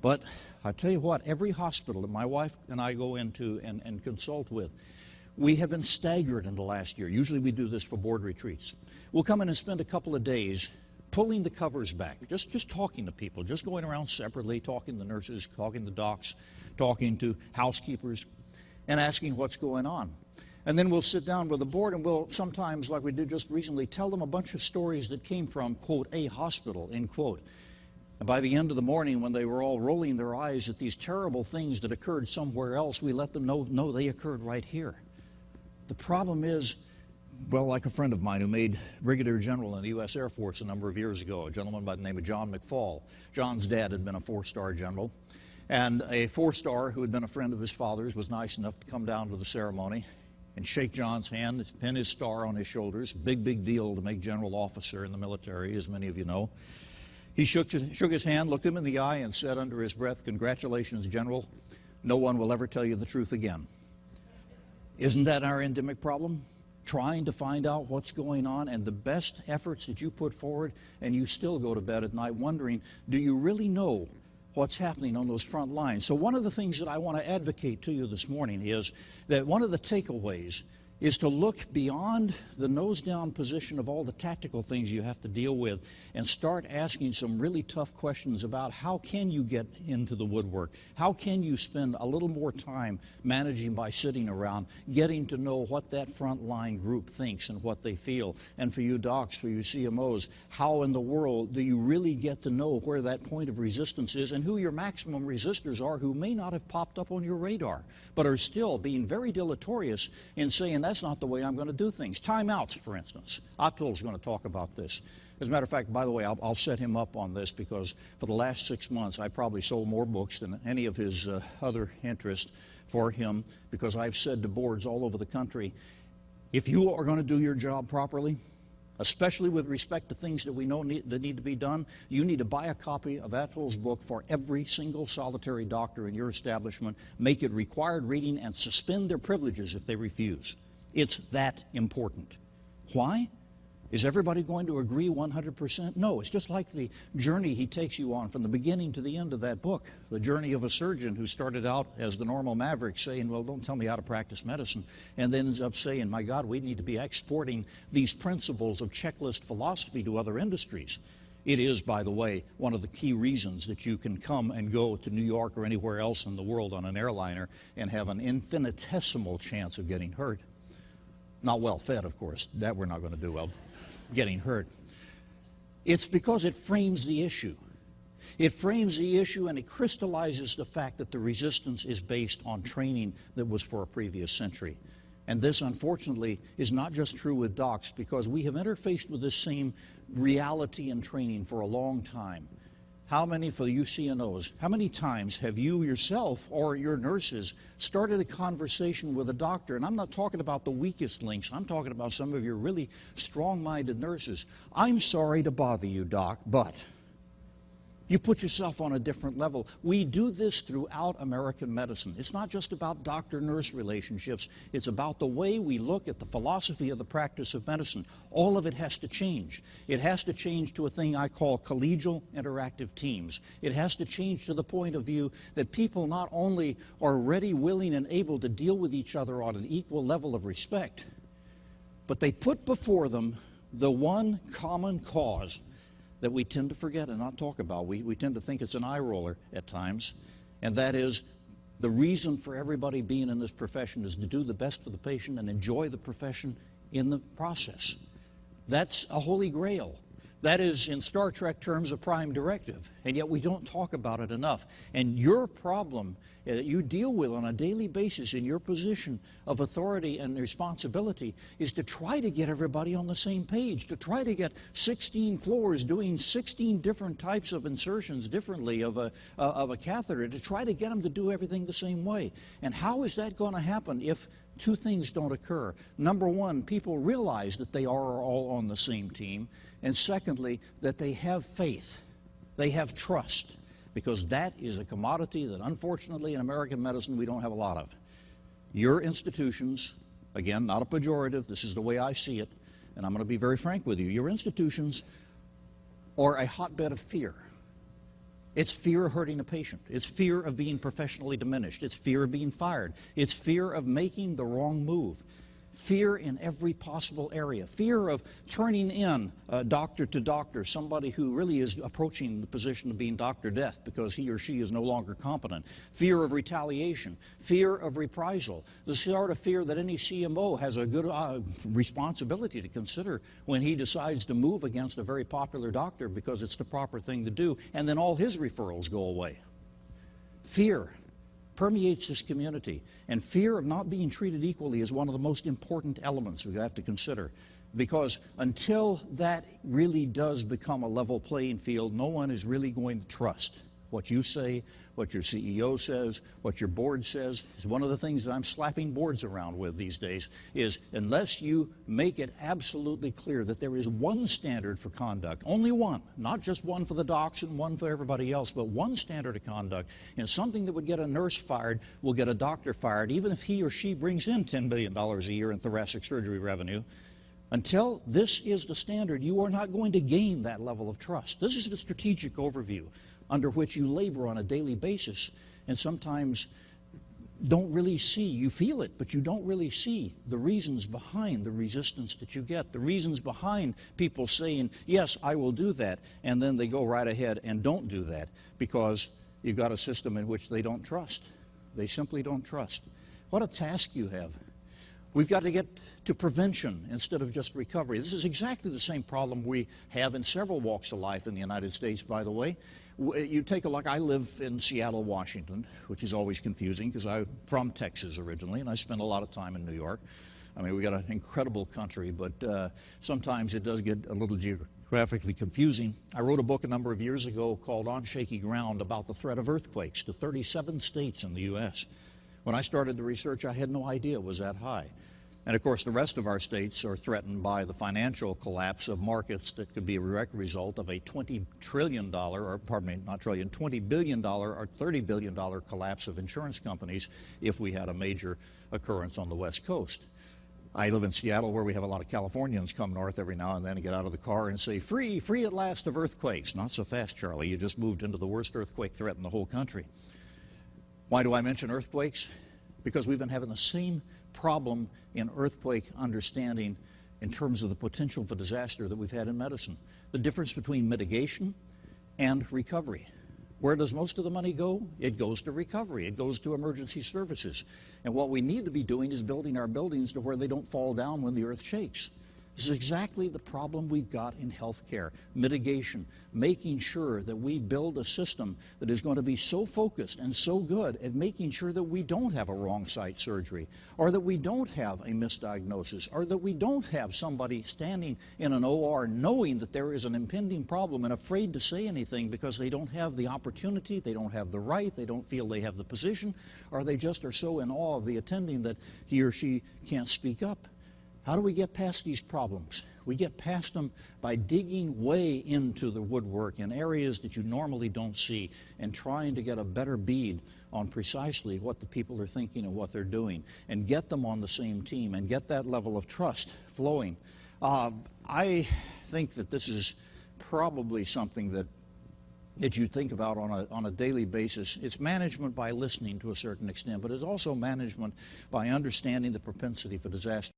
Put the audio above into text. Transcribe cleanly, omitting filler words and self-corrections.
But I tell you what, every hospital that my wife and I go into and consult with, we have been staggered in the last year. Usually we do this for board retreats. We'll come in and spend a couple of days pulling the covers back, just talking to people, just going around separately, talking to nurses, talking to docs, talking to housekeepers, and asking what's going on. And then we'll sit down with the board and we'll sometimes, like we did just recently, tell them a bunch of stories that came from, quote, a hospital, end quote. And by the end of the morning, when they were all rolling their eyes at these terrible things that occurred somewhere else, we let them know, no, they occurred right here. The problem is, well, like a friend of mine who made Brigadier General in the U.S. Air Force a number of years ago, a gentleman by the name of John McFall. John's dad had been a four-star general, and a four-star who had been a friend of his father's was nice enough to come down to the ceremony and shake John's hand, pin his star on his shoulders. Big, big deal to make general officer in the military, as many of you know. He shook his hand, looked him in the eye, and said under his breath, "Congratulations, General. No one will ever tell you the truth again." Isn't that our endemic problem? Trying to find out what's going on, and the best efforts that you put forward, and you still go to bed at night wondering, do you really know what's happening on those front lines? So one of the things that I want to advocate to you this morning is that one of the takeaways is to look beyond the nose-down position of all the tactical things you have to deal with and start asking some really tough questions about how can you get into the woodwork? How can you spend a little more time managing by sitting around, getting to know what that front-line group thinks and what they feel? And for you docs, for you CMOs, how in the world do you really get to know where that point of resistance is and who your maximum resistors are who may not have popped up on your radar, but are still being very deleterious in saying, that's not the way I'm going to do things. Timeouts, for instance. Atul's going to talk about this. As a matter of fact, by the way, I'll set him up on this because for the last 6 months, I probably sold more books than any of his other interests for him, because I've said to boards all over the country, if you are going to do your job properly, especially with respect to things that we know that need to be done, you need to buy a copy of Atul's book for every single solitary doctor in your establishment, make it required reading, and suspend their privileges if they refuse. It's that important. Why? Is everybody going to agree 100%? No, it's just like the journey he takes you on from the beginning to the end of that book. The journey of a surgeon who started out as the normal maverick saying, well, don't tell me how to practice medicine, and then ends up saying, my God, we need to be exporting these principles of checklist philosophy to other industries. It is, by the way, one of the key reasons that you can come and go to New York or anywhere else in the world on an airliner and have an infinitesimal chance of getting hurt. Not well fed, of course. That we're not going to do well. Getting hurt. It's because it frames the issue. It frames the issue and it crystallizes the fact that the resistance is based on training that was for a previous century. And this, unfortunately, is not just true with docs, because we have interfaced with this same reality and training for a long time. How many, for you CNOs, how many times have you yourself or your nurses started a conversation with a doctor? And I'm not talking about the weakest links. I'm talking about some of your really strong-minded nurses. I'm sorry to bother you, doc, but you put yourself on a different level. We do this throughout American medicine. It's not just about doctor-nurse relationships. It's about the way we look at the philosophy of the practice of medicine. All of it has to change. It has to change to a thing I call collegial interactive teams. It has to change to the point of view that people not only are ready, willing, and able to deal with each other on an equal level of respect, but they put before them the one common cause that we tend to forget and not talk about. We tend to think it's an eye roller at times, and that is the reason for everybody being in this profession is to do the best for the patient and enjoy the profession in the process. That's a holy grail. That is, in Star Trek terms, a prime directive, and yet we don't talk about it enough. And your problem that you deal with on a daily basis in your position of authority and responsibility is to try to get everybody on the same page, to try to get 16 floors doing 16 different types of insertions differently of a catheter, to try to get them to do everything the same way. And how is that going to happen if two things don't occur? Number one, people realize that they are all on the same team. And secondly, that they have faith. They have trust. Because that is a commodity that, unfortunately, in American medicine, we don't have a lot of. Your institutions, again, not a pejorative, this is the way I see it, and I'm going to be very frank with you, your institutions are a hotbed of fear. It's fear of hurting a patient. It's fear of being professionally diminished. It's fear of being fired. It's fear of making the wrong move. Fear in every possible area. Fear of turning in doctor to doctor, somebody who really is approaching the position of being Dr. Death because he or she is no longer competent. Fear of retaliation. Fear of reprisal. The sort of fear that any CMO has a good responsibility to consider when he decides to move against a very popular doctor because it's the proper thing to do, and then all his referrals go away. Fear permeates this community, and fear of not being treated equally is one of the most important elements we have to consider, because until that really does become a level playing field, no one is really going to trust what you say, what your CEO says, what your board says. It's one of the things that I'm slapping boards around with these days is unless you make it absolutely clear that there is one standard for conduct, only one, not just one for the docs and one for everybody else, but one standard of conduct, and something that would get a nurse fired will get a doctor fired, even if he or she brings in $10 billion a year in thoracic surgery revenue. Until this is the standard, you are not going to gain that level of trust. This is the strategic overview under which you labor on a daily basis, and sometimes don't really see, you feel it, but you don't really see the reasons behind the resistance that you get, the reasons behind people saying, yes, I will do that, and then they go right ahead and don't do that because you've got a system in which they don't trust. They simply don't trust. What a task you have. We've got to get to prevention instead of just recovery. This is exactly the same problem we have in several walks of life in the United States, by the way. You take a look, I live in Seattle, Washington, which is always confusing because I'm from Texas originally, and I spend a lot of time in New York. I mean, we got an incredible country, but sometimes it does get a little geographically confusing. I wrote a book a number of years ago called On Shaky Ground about the threat of earthquakes to 37 states in the U.S. When I started the research, I had no idea it was that high. And of course, the rest of our states are threatened by the financial collapse of markets that could be a direct result of a $20 trillion, or pardon me, not trillion, $20 billion or $30 billion collapse of insurance companies if we had a major occurrence on the West Coast. I live in Seattle, where we have a lot of Californians come north every now and then and get out of the car and say, free, free at last of earthquakes. Not so fast, Charlie. You just moved into the worst earthquake threat in the whole country. Why do I mention earthquakes? Because we've been having the same problem in earthquake understanding in terms of the potential for disaster that we've had in medicine. The difference between mitigation and recovery. Where does most of the money go? It goes to recovery. It goes to emergency services. And what we need to be doing is building our buildings to where they don't fall down when the earth shakes. This is exactly the problem we've got in healthcare. Mitigation, making sure that we build a system that is going to be so focused and so good at making sure that we don't have a wrong site surgery, or that we don't have a misdiagnosis, or that we don't have somebody standing in an OR knowing that there is an impending problem and afraid to say anything because they don't have the opportunity, they don't have the right, they don't feel they have the position, or they just are so in awe of the attending that he or she can't speak up. How do we get past these problems? We get past them by digging way into the woodwork in areas that you normally don't see and trying to get a better bead on precisely what the people are thinking and what they're doing and get them on the same team and get that level of trust flowing. I think that this is probably something that you think about on a daily basis. It's management by listening to a certain extent, but it's also management by understanding the propensity for disaster.